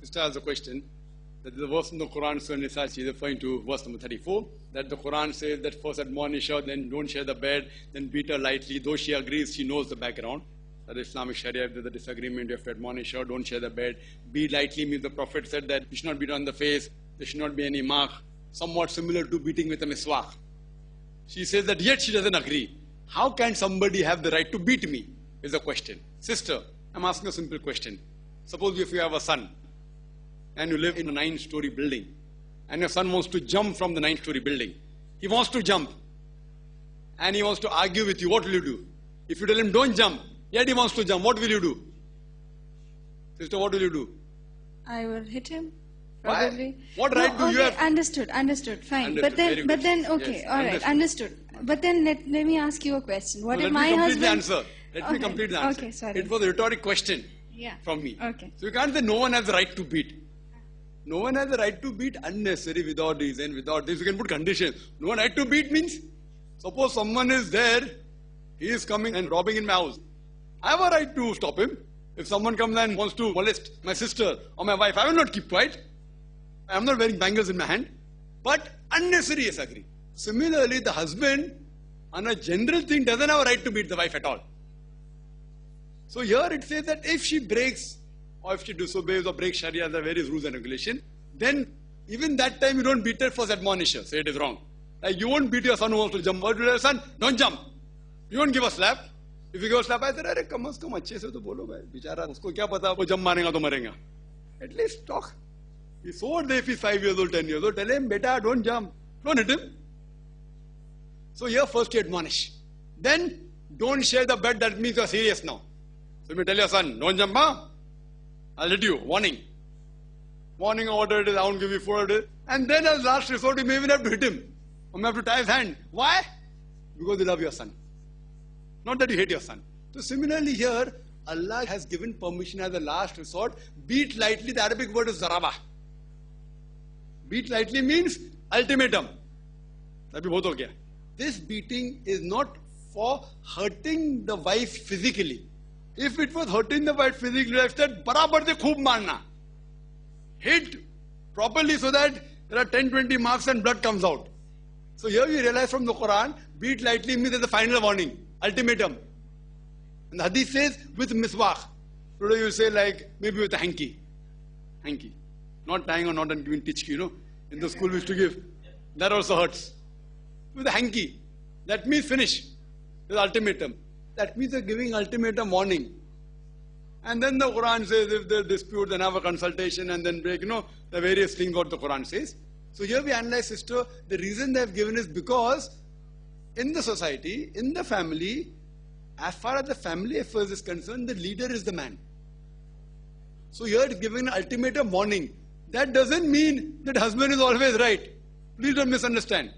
Sister has a question. That the verse in the Quran, Surah Nisa, she is referring to verse number 34, that the Quran says that first admonish her, then don't share the bed, then beat her lightly. Though she agrees, she knows the background. That Islamic Sharia, if there's a disagreement, you have to admonish her, don't share the bed. Beat lightly means the Prophet said that you should not beat on the face, there should not be any mark, somewhat similar to beating with a miswak. She says that yet she doesn't agree. How can somebody have the right to beat me, is the question. Sister, I'm asking a simple question. Suppose if you have a son, and you live in a 9-story building, and your son wants to jump from the 9-story building. He wants to jump, and he wants to argue with you. What will you do? If you tell him, don't jump, yet he wants to jump, what will you do? Sister, what will you do? I will hit him, probably. Why? What right do you have? Understood, fine. Understood. But then, okay, yes, all right, understood. But then let me ask you a question. What if my husband... Let me complete the answer. Okay, sorry. It was a rhetoric question from me. Okay. So you can't say no one has the right to beat. No one has the right to beat unnecessary, without reason, without this. You can put conditions. No one right to beat means, suppose someone is there, he is coming and robbing in my house. I have a right to stop him. If someone comes and wants to molest my sister or my wife, I will not keep quiet. I am not wearing bangles in my hand. But unnecessary, yes, agree. Similarly, the husband, on a general thing, doesn't have a right to beat the wife at all. So here it says that if she breaks, or if she disobeys or breaks Sharia, there are various rules and regulations, then even that time you don't beat her, first admonish her, say it is wrong. Like you won't beat your son who wants to jump. What will your son? Don't jump. You won't give a slap. If you give a slap, I said, "Arey, kam se kam अच्छे से तो बोलो भाई, बेचारा उसको क्या पता वो jump मारेगा तो मरेगा." At least talk. He's so old if he's 5 years old, 10 years old. Tell him, beta, don't jump. Don't hit him. So here first you admonish. Then don't share the bed. That means you're serious now. So you tell your son, don't jump, huh? I'll hit you. Warning. Warning or whatever it is, I won't give you food. And then as last resort, you may even have to hit him. Or may have to tie his hand. Why? Because you love your son. Not that you hate your son. So similarly here, Allah has given permission as a last resort. Beat lightly, the Arabic word is zaraba. Beat lightly means ultimatum. This beating is not for hurting the wife physically. If it was hurting the wife physically, I said, barabar se khoob marna. Hit properly so that there are 10-20 marks and blood comes out. So here we realize from the Quran, beat lightly means there's a final warning, ultimatum. And the hadith says, with miswak. Today you say like, maybe with a hanky. Hanky. Not tying or not and giving tichki, you know. In the school we used to give. That also hurts. With a hanky. That means finish. There's ultimatum. That means they're giving ultimatum warning. And then the Quran says, if there's dispute, then have a consultation and then break, you know, the various things what the Quran says. So here we analyze, sister, the reason they've given is because in the society, in the family, as far as the family affairs is concerned, the leader is the man. So here it's giving an ultimatum warning. That doesn't mean that husband is always right. Please don't misunderstand.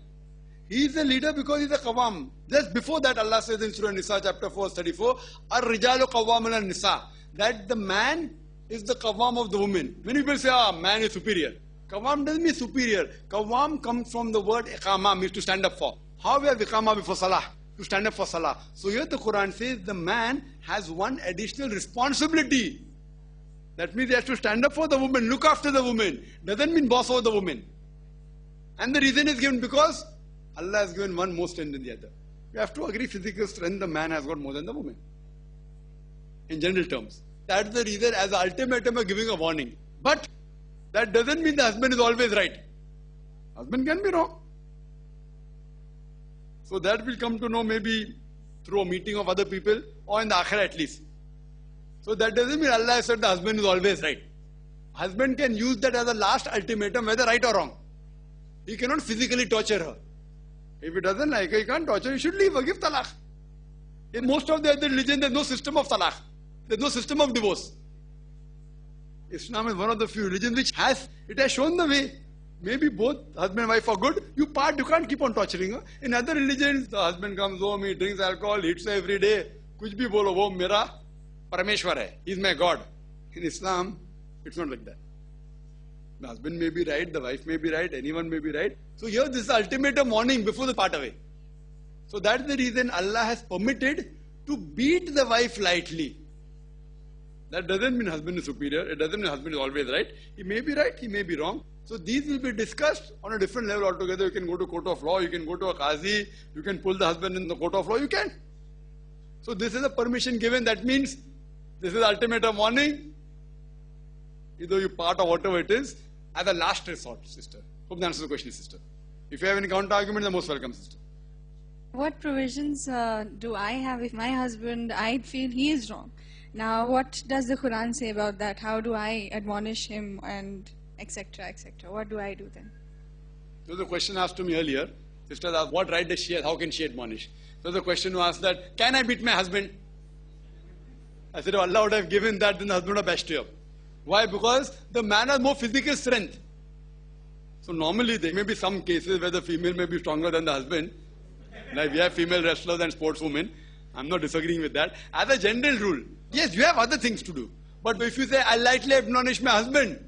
He is the leader because he is a qawam. Just before that, Allah says in Surah Nisa chapter 4, 34, Ar-rijalu qawwamun al-nisa. That the man is the qawam of the woman. Many people say, man is superior. Qawam doesn't mean superior. Qawam comes from the word iqama, means to stand up for. How we have iqama before salah? To stand up for salah. So here the Quran says the man has one additional responsibility. That means he has to stand up for the woman, look after the woman. Doesn't mean boss over the woman. And the reason is given because Allah has given one more strength than the other. We have to agree physical strength the man has got more than the woman. In general terms. That's the reason as an ultimatum of giving a warning. But that doesn't mean the husband is always right. Husband can be wrong. So that we'll come to know maybe through a meeting of other people or in the akhirah at least. So that doesn't mean Allah has said the husband is always right. Husband can use that as a last ultimatum, whether right or wrong. He cannot physically torture her. If he doesn't like her, he can't torture her, he should leave her, give talaq. In most of the other religions, there's no system of talaq. There's no system of divorce. Islam is one of the few religions which has shown the way. Maybe both husband and wife are good. You part, you can't keep on torturing her. In other religions, the husband comes home, he drinks alcohol, hits her every day. Kuch bhi bolo, wo mera Parameshwar hai. He's my God. In Islam, it's not like that. The husband may be right, the wife may be right, anyone may be right. So here this is the ultimatum warning before they part away. So that's the reason Allah has permitted to beat the wife lightly. That doesn't mean husband is superior. It doesn't mean husband is always right. He may be right, he may be wrong. So these will be discussed on a different level altogether. You can go to court of law, you can go to a qazi, you can pull the husband in the court of law, you can. So this is a permission given. That means this is ultimatum warning. Either you part or whatever it is, as a last resort, sister. Hope that answers the question, sister. If you have any counter argument, then most welcome, sister. What provisions do I have if my husband, I feel he is wrong? Now, what does the Quran say about that? How do I admonish him and etc., etc.? What do I do then? There was a question asked to me earlier. Sister asked, what right does she have? How can she admonish? There was a question who asked that, can I beat my husband? I said, if Allah would have given that, then the husband would have bashed you up. Why? Because the man has more physical strength. So normally there may be some cases where the female may be stronger than the husband. Like we have female wrestlers and sportswomen. I'm not disagreeing with that. As a general rule, yes, you have other things to do. But if you say, I lightly admonish my husband,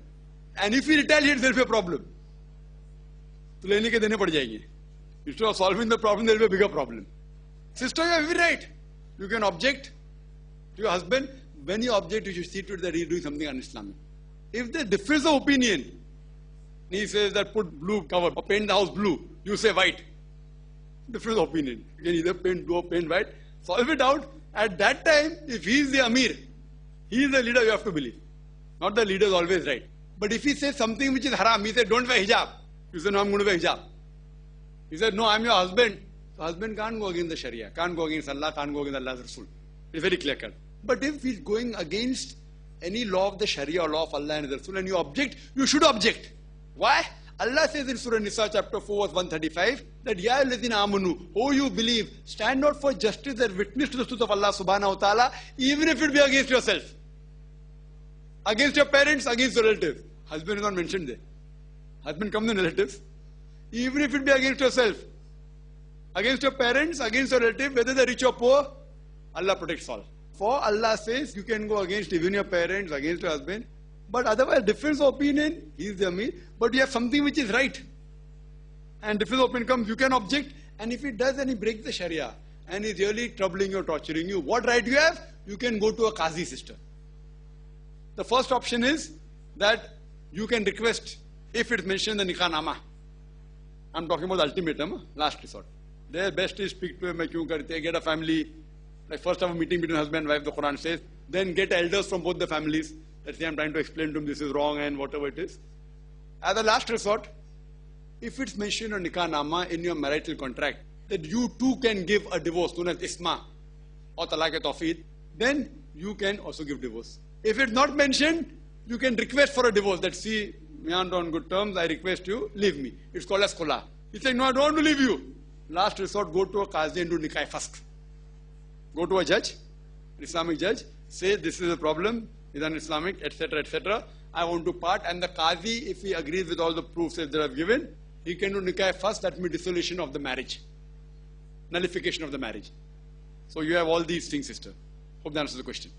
and if he retaliates, there will be a problem. So lene ke dene pad jayenge. Instead of solving the problem, there will be a bigger problem. Sister, you have every right. You can object to your husband. When you object, you should see to it that he is doing something un-Islamic. If there differs of opinion, he says that put blue cover or paint the house blue, you say white. Difference of opinion. You can either paint blue or paint white. Solve it out. At that time, if he is the Amir, he is the leader, you have to believe. Not the leader is always right. But if he says something which is haram, he said, don't wear hijab. You say, no, I'm going to wear hijab. He said, no, I'm your husband. The husband can't go against the Sharia, can't go against Allah, can't go against Allah's Rasul. It's very clear cut. But if he's going against any law of the Sharia or law of Allah and Rasul and you object, you should object. Why? Allah says in Surah Nisa chapter 4 verse 135 that Ya alladhina amanu, oh you believe, stand out for justice and witness to the truth of Allah subhanahu wa ta'ala, even if it be against yourself. Against your parents, against your relatives. Husband is not mentioned there. Husband comes in relatives. Even if it be against yourself. Against your parents, against your relative, whether they're rich or poor, Allah protects all. For Allah says you can go against even your parents, against your husband. But otherwise, difference of opinion, he is the Amir. But you have something which is right. And difference of opinion comes, you can object. And if he does, and he breaks the Sharia, and he's really troubling you, torturing you, what right do you have? You can go to a Qazi, sister. The first option is that you can request, if it's mentioned in the Nikah Nama. I'm talking about the ultimatum, last resort. Their best is speak to him, get a family. Like first have a meeting between husband and wife, the Quran says. Then get elders from both the families. Let's say I'm trying to explain to him this is wrong and whatever it is. As a last resort, if it's mentioned on Nikah Nama in your marital contract, that you too can give a divorce known as Isma or Talaq-e-Tawfiq, then you can also give divorce. If it's not mentioned, you can request for a divorce. That see, we aren't on good terms, I request you, leave me. It's called as Khula. He's saying, no, I don't want to leave you. Last resort, go to a Qazi and do Nikah Fasq. Go to a judge, Islamic judge, say this is a problem, is un-Islamic, etc., etc. I want to part, and the Qazi, if he agrees with all the proofs that I've given, he can do Nikah Fasq, that means dissolution of the marriage. Nullification of the marriage. So you have all these things, sister. Hope that answers the question.